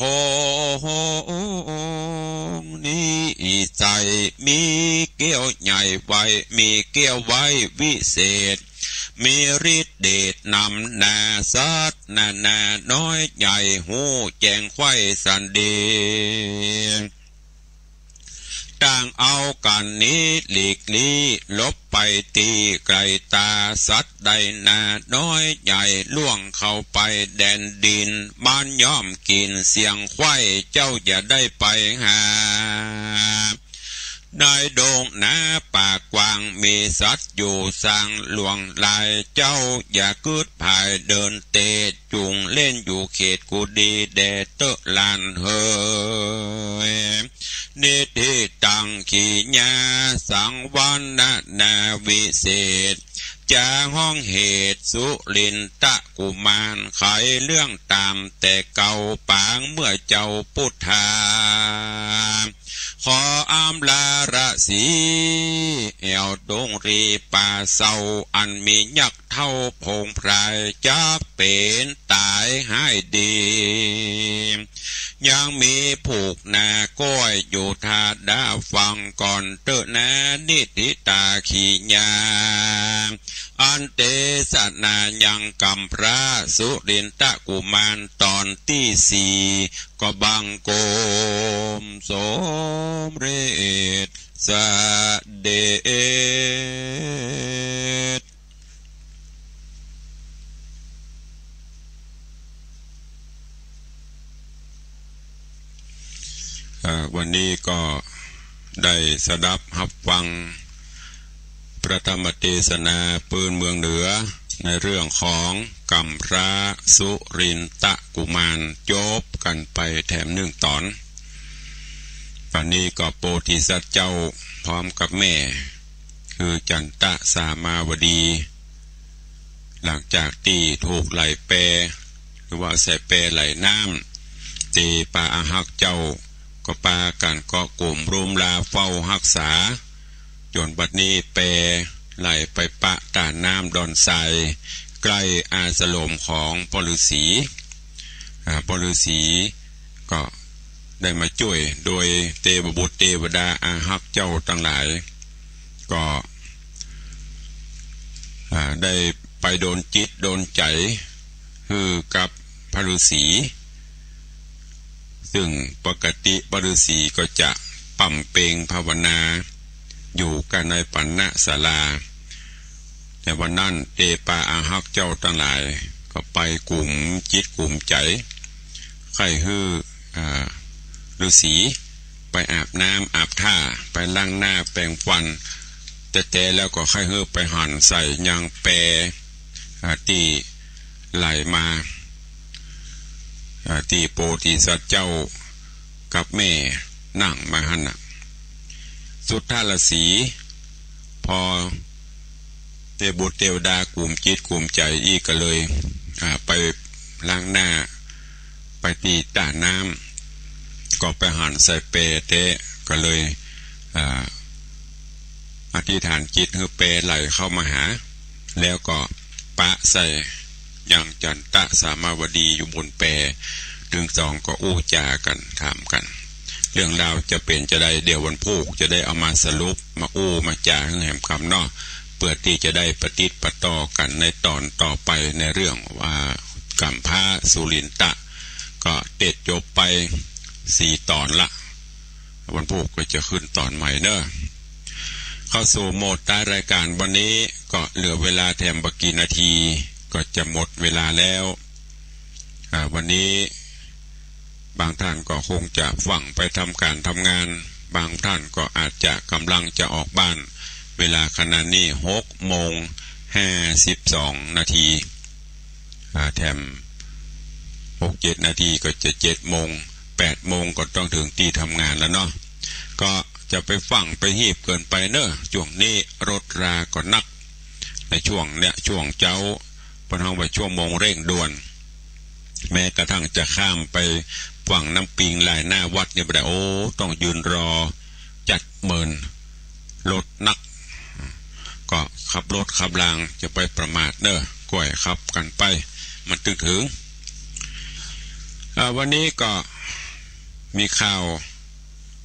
งนี้ใจมีเกี้ยวใหญ่ไว้มีเกี้ยวไว้วิเศษมีฤทธิ์เดชนำนาสัตนาน้อยใหญ่หูแจงไข่สันเดต่างเอากันนี้หลีกลี้ลบไปตีไกลตาสัตว์ใดนาน้อยใหญ่ล่วงเข้าไปแดนดินบ้านย่อมกินเสียงไข่เจ้าอย่าได้ไปหาได้ดงนาป่ากว้างมีสัตว์อยู่สร้างหลวงลายเจ้าอย่ากืดภายเดินเตะจุงเล่นอยู่เขตกูดีแดดเตอะลานเฮยนิทิตังขีญาสังวันนาวิเศษจาห้องเหตุสุลินตะกุมารไขเรื่องตามแต่เก่าปางเมื่อเจ้าพุทธาขออำลาราศีแอวดงรีป่าเศร้าอันมียักษ์เท่าพงไพรจักเป็นตายให้ดียังมีผูกนาก้อยอยู่ทาดาฟังก่อนเตอนานิติตาขีญาอันเตสนายังกัมพระสุรินตะกุมารตอนที่สี่ก็บังโกมสมเรศสเดชวันนี้ก็ได้สดับรับฟังพระธรรมเทศนาปืนเมืองเหนือในเรื่องของกัมพระสุรินตะกุมารจบกันไปแถมหนึ่งตอนวันนี้ก็โพธิสัตว์เจ้าพร้อมกับแม่คือจันตะสามาวดี หลังจากที่ถูกไหลแปรหรือว่าใส่แปรไหลน้ำตีปลาอาหักเจ้าก็ปากันก็กลุ่มรุมลาเฝ้ารักษาจนบัดนี้แปรไหลไปปะตาน้ำดอนทรายใกล้อาสโลมของปฤษี ปฤษีก็ได้มาช่วยโดยเทวบุตรเทวดาอาหักเจ้าทั้งหลายก็ได้ไปโดนจิตโดนใจคือกับพระฤาษีซึ่งปกติพระฤาษีก็จะปั่มเปงภาวนาอยู่กันในปัณณศาลาแต่วันนั้นเทปาอาหักเจ้าทั้งหลายก็ไปกลุ่มจิตกลุ่มใจใครฮือฤาษีไปอาบน้ำอาบท่าไปล้างหน้าแปรงฟันแต่แล้วก็ใครฮือไปหั่นใส่ยางแปรที่ไหลมาที่โพธิสัตว์เจ้ากับแม่นั่งมาหันน่ะสุทธาฤาษีพอเทวบุตรเทวดากลุ่มจิตกลุ่มใจอีกก็เลยไปล้างหน้าไปตีตาน้ำก็ไปหั่นใส่เปรเตะก็เลยอธิษฐานจิตให้เปรไหลเข้ามาหาแล้วก็ปะใส่อย่างจันตะสามาวดีอยู่บนแปรถึงสองก็อู้จากันถามกันเรื่องราวจะเป็นจะได้เดี๋ยววันพุธจะได้เอามาสรุปมาอู้มาจาให้แหมคำเนาะเพื่อที่จะได้ปฏิปต่อกันในตอนต่อไปในเรื่องว่ากัมพาสุรินตะก็เด็ดจบไป4 ตอนละวันพุธก็จะขึ้นตอนใหม่เนอะเข้าสู่โหมดใต้รายการวันนี้ก็เหลือเวลาแถมบักกี่นาทีก็จะหมดเวลาแล้ววันนี้บางท่านก็คงจะฝังไปทำการทำงานบางท่านก็อาจจะกำลังจะออกบ้านเวลาขณะนี้6:52 นาทีแถม6-7 นาทีก็จะ7:08ก็ต้องถึงที่ทำงานแล้วเนาะก็จะไปฝังไปหีบเกินไปเนอะช่วงนี้รถราก็นักในช่วงเจ้าพนังไปช่วงโมงเร่งด่วนแม้กระทั่งจะข้ามไปฝั่งน้ำปิงลายหน้าวัดเนี่ยไปได้โอ้ต้องยืนรอจัดเมินรถนักก็ขับรถขับรางจะไปประมาทเนอะก่อยขับกันไปมันถึงวันนี้ก็มีข่าว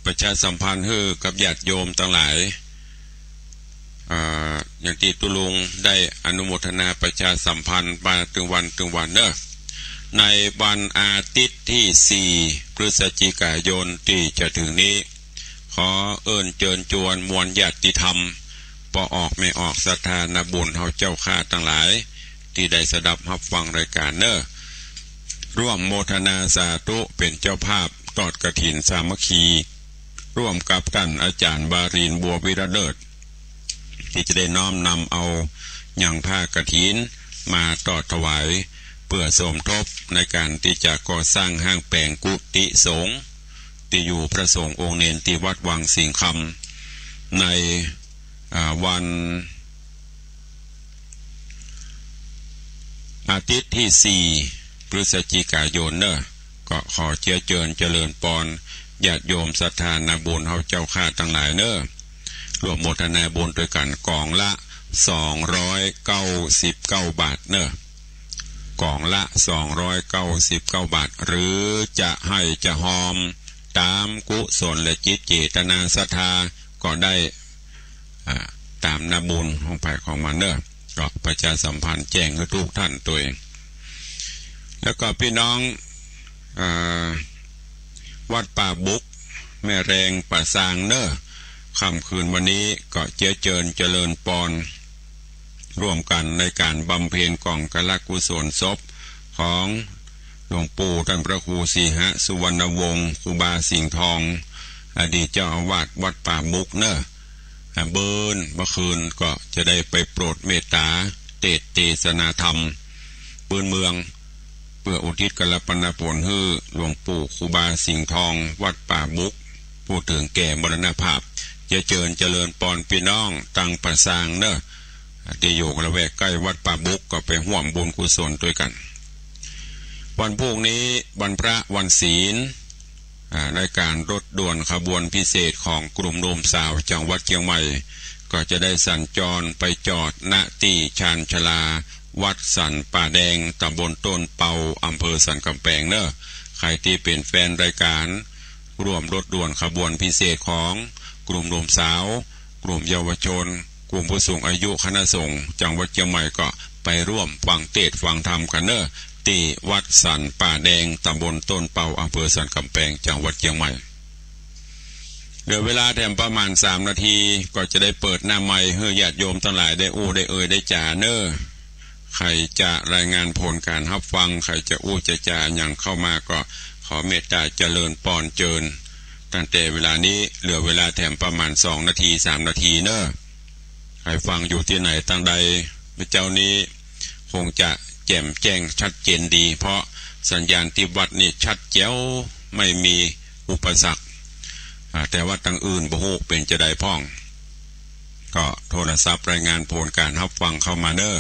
ประชาสัมพันธ์ให้กับญาติโยมทั้งหลายอย่างที่ตุลุงได้อนุโมทนาประชาสัมพันธ์มาถึงวันเนอะในวันอาทิตย์ที่4 พฤศจิกายนที่จะถึงนี้ขอเอิ้นเชิญชวนมวลญาติธรรมปออกไม่ออกศรัทธานาบุญเฮาเจ้าข้าทั้งหลายที่ได้สดับรับฟังรายการเนอะร่วมโมทนาสาธุเป็นเจ้าภาพทอดกฐินสามัคคีร่วมกับท่านอาจารย์บารินบัววิระเลิศที่จะได้น้อมนำเอาหยังผ้ากฐินมาทอดถวายเพื่อสมทบในการที่จะก่อสร้างห้างแปลงกุฏิสงฆ์ที่อยู่พระสงฆ์องค์เนรที่วัดวังสิงคำในวันอาทิตย์ที่4 พฤศจิกายนเนอะก็ขอเจริญปอนญาติโยมศรัทธานาบุญเฮาเจ้าข้าทั้งหลายเนอะรวมโมทนาบุญด้วยกันกองละ299 บาทเนอะกองละ299 บาทหรือจะให้จะหอมตามกุศลและจิตเจตนาศรัทธาก็ได้ตามนาบุญของภายของมันเนอะก็ประชาสัมพันธ์แจ้งให้ทุกท่านตัวเองแล้วก็พี่น้องวัดป่าบุกแม่แรงป่าซางเนอะค่ำคืนวันนี้ก็เจริญปอนร่วมกันในการบำเพ็ญกองกลกุศลศพของหลวงปู่ท่านพระครูสีหสุวรรณวงศ์ครูบาสิงห์ทองอดีตเจ้าอาวาสวัดป่าบุกเนอะเมื่อคืนก็จะได้ไปโปรดเมตตาเทศนาธรรมปืนเมืองเพื่ออุทิศกัลปนาผลให้หลวงปู่ครูบาสิงห์ทองวัดป่าบุกผู้ถึงแก่มรณภาพเจริญปอนพี่น้องตั้งประสางเนอะ ที่อยู่ละแวกใกล้วัดป่าบุกก็ไปร่วมบุญกุศลด้วยกันวันพรุ่งนี้วันพระวันศีลในการรถด่วนขบวนพิเศษของกลุ่มโนมสาวจังหวัดเชียงใหม่ก็จะได้สัญจรไปจอดณที่ชานชลาวัดสันป่าแดงตำบลต้นเปาอำเภอสันกำแพงเนอะใครที่เป็นแฟนรายการร่วมรถด่วนขบวนพิเศษของกลุ่มโนมสาวกลุ่มเยาวชนกลุ่มผู้สูงอายุคณะสงฆ์จังหวัดเชียงใหม่ก็ไปร่วมฟังเทศน์ฟังธรรมกันเนอะที่วัดสันป่าแดงตำบลต้นเปาอำเภอสันกำแพงจังหวัดเชียงใหม่เหลือเวลาแถมประมาณ3 นาทีก็จะได้เปิดหน้าไมค์ให้ญาติโยมทั้งหลายได้อู้ได้เอ่ยได้จ่าเนอะใครจะรายงานผลการรับฟังใครจะอู้จะจ่าอย่างเข้ามาก็ขอเมตตาเจริญปอนเจิญตั้งแต่เวลานี้เหลือเวลาแถมประมาณ2 นาที3 นาทีเนอะใครฟังอยู่ที่ไหนตั้งใดพระเจ้านี้คงจะแจ่มแจ้งชัดเจนดีเพราะสัญญาณที่วัดนี่ชัดแจ๋วไม่มีอุปสรรคแต่ว่าตั้งอื่นบ่ฮู้เป็นจะได้พ้องก็โทรศัพท์รายงานผลการรับฟังเข้ามาเด้อ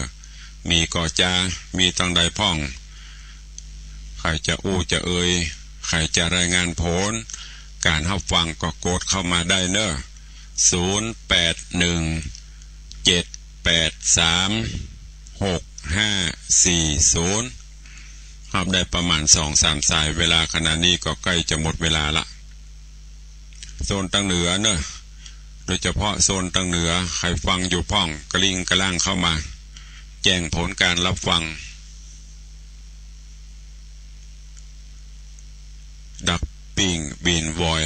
มีก็จะมีตั้งใดพ้องใครจะอู้จะเอ่ยใครจะรายงานผลการรับฟังก็กดเข้ามาได้เด้อ0817836540รับได้ประมาณ 2-3 สายเวลาขณะนี้ก็ใกล้จะหมดเวลาละโซนทางเหนือเนอะโดยเฉพาะโซนทางเหนือใครฟังอยู่พ้องกระลิงกระล่างเข้ามาแจ้งผลการรับฟังดักปิ่งบินวอย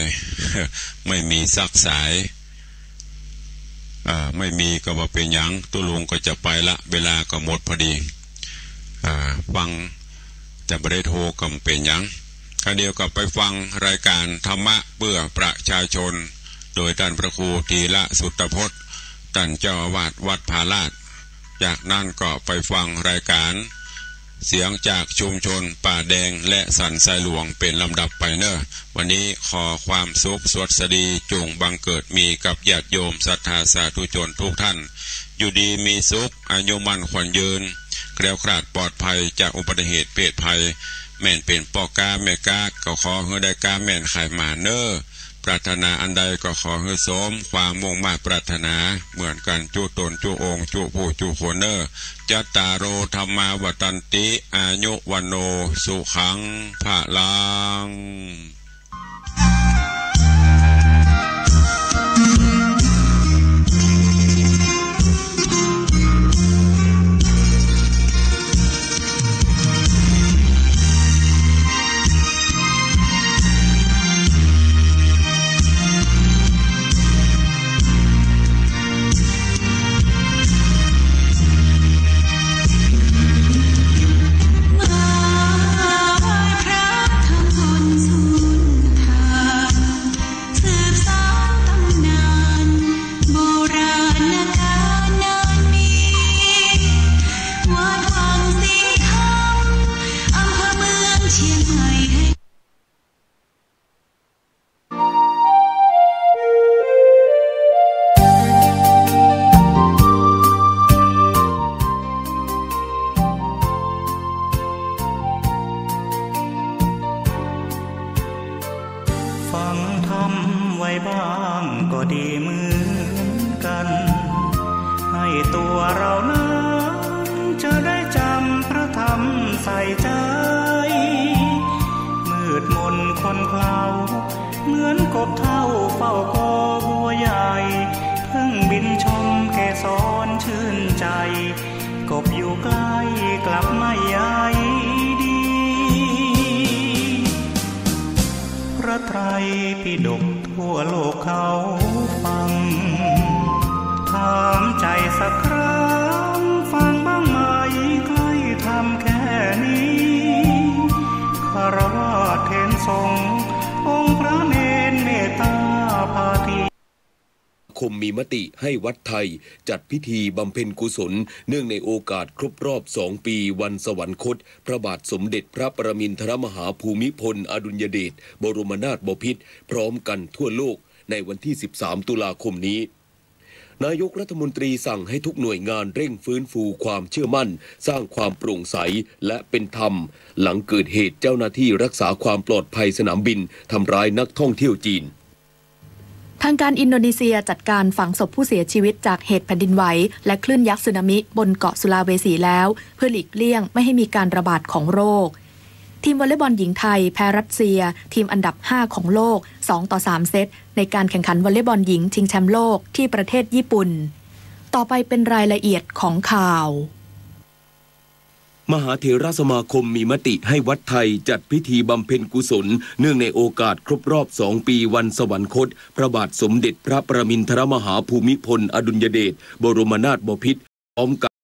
ไม่มีซักสายไม่มีก็ว่าเป็นหยังตุลุงก็จะไปละเวลาก็หมดพอดีฟังจะไม่ได้โทรก็เป็นหยังคราวเดียวกับไปฟังรายการธรรมะเพื่อประชาชนโดยท่านพระครูธีระสุตตพจน์ท่านเจ้าอาวาสวัดผาลาดจากนั้นก็ไปฟังรายการเสียงจากชุมชนป่าแดงและสันทรายหลวงเป็นลำดับไปเนอะวันนี้ขอความสุขสวัสดีจงบังเกิดมีกับญาติโยมศรัทธาสาธุชนทุกท่านอยู่ดีมีสุขอายุมั่นขวัญยืนแคล้วคลาดปลอดภัยจากอุบัติเหตุเพศภัยแม่นเป็นปอกาแม่กาก็ขอให้ได้กาแม่นไข่หมาเนอปรารถนาอันใดก็ขอให้สมความมุ่งมา่ปรารถนาเหมือนกันจุตนจุองจุผู้จุคนเนอจัตตารโอธรรมาวัตันติอายุวันโนสุขังภะลังมีมติให้วัดไทยจัดพิธีบำเพ็ญกุศลเนื่องในโอกาสครบรอบ2 ปีวันสวรรคตพระบาทสมเด็จพระปรมินทรมหาภูมิพลอดุลยเดชบรมนาถบพิตรพร้อมกันทั่วโลกในวันที่13 ตุลาคมนี้ นายกรัฐมนตรีสั่งให้ทุกหน่วยงานเร่งฟื้นฟูความเชื่อมั่นสร้างความโปร่งใสและเป็นธรรมหลังเกิดเหตุเจ้าหน้าที่รักษาความปลอดภัยสนามบินทำร้ายนักท่องเที่ยวจีนทางการอินโดนีเซียจัดการฝังศพผู้เสียชีวิตจากเหตุแผ่นดินไหวและคลื่นยักษ์สึนามิบนเกาะสุลาเวสีแล้วเพื่อหลีกเลี่ยงไม่ให้มีการระบาดของโรคทีมวอลเลย์บอลหญิงไทยแพ้รัสเซียทีมอันดับ5ของโลก2-3เซตในการแข่งขันวอลเลย์บอลหญิงชิงแชมป์โลกที่ประเทศญี่ปุ่นต่อไปเป็นรายละเอียดของข่าวมหาเถรสมาคมมีมติให้วัดไทยจัดพิธีบำเพ็ญกุศลเนื่องในโอกาสครบรอบ2 ปีวันสวรรคตพระบาทสมเด็จพระประมินทรมหาภูมิพลอดุลยเดชบรมนาถบพิตรพร้อมกับ